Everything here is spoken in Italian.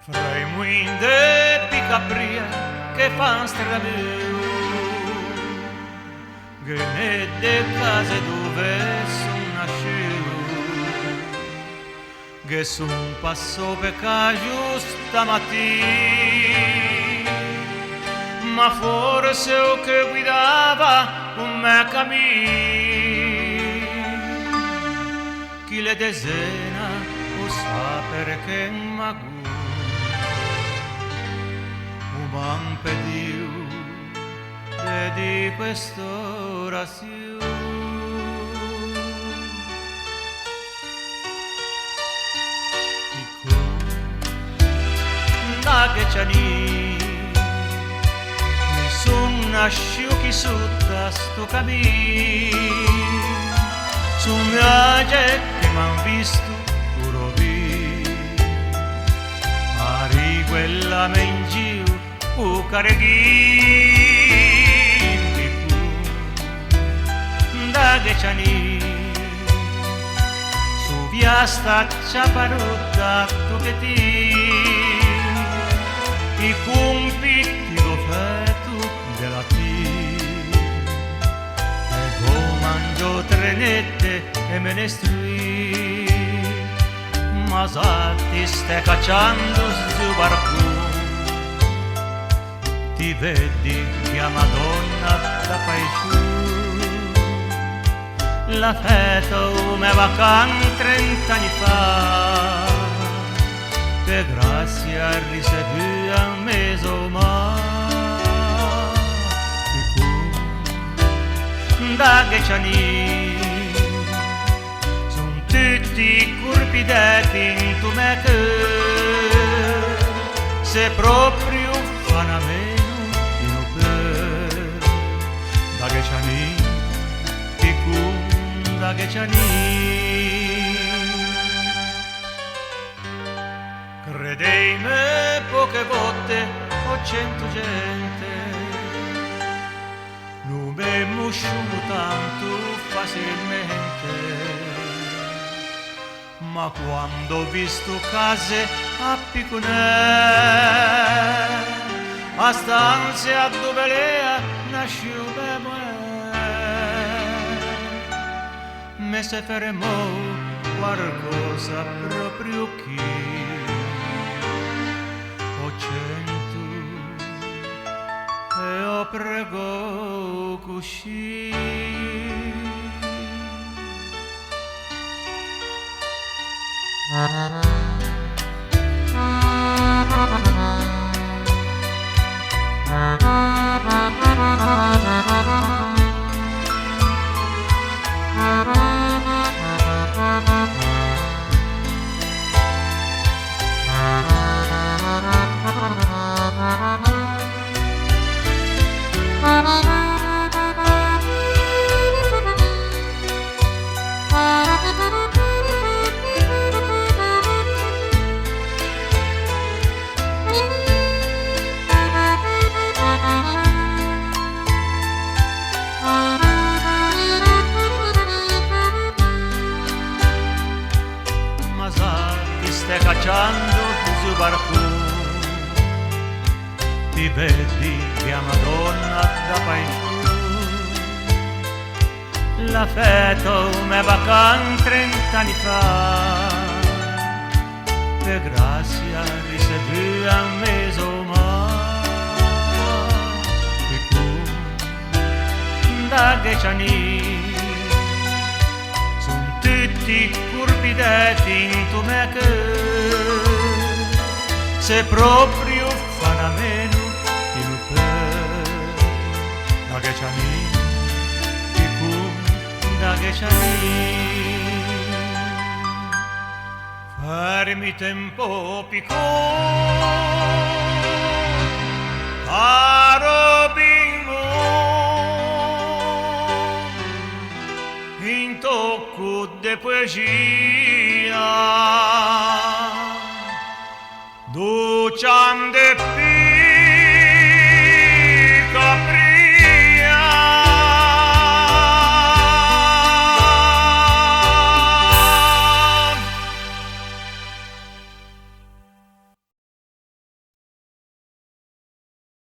Fra i muin de Picapria che fan strada meu, che ne de case dove son nasciuto, che son passo per cagiu stamattina, ma forse o che guidava un me cammino, chi le desena o sa perché magu m'han pediu e di quest'orazione da che c'ani mi son nasciuti su da sto cammino su viaggi che m'han visto puro vi pari quella me in giro u careghi da Geciani su via staccia parotta tochetti i compiti lo fetu della ti e go mangio trenette e menestrui ma salti stai cacciando su barco ti vedi mia Madonna da paesù la feta me vacan 30 anni fa per grazia ricevuta un mese ma da Geciani son tutti curpidetti in tu me che se proprio fanno a me da Geciani, ticum da Geciani. Credei-me poche volte o 100 gente, non mi musciuto tanto facilmente, ma quando ho visto case a Piconè, a stanza dove lei nasciu me se fermò qualcosa proprio chi ho 100 e ho prego cuscì stai cacciando su barco ti vedi mia Madonna da paesù la feta me vacan 30 anni fa per grazia ricevuta un mese ma da Geciani son tutti curpidetti in tu me che se proprio fanno a meno in da Geciani da Geciani farmi tempo piccolo caro bimbo in tocco de poesia Duchan de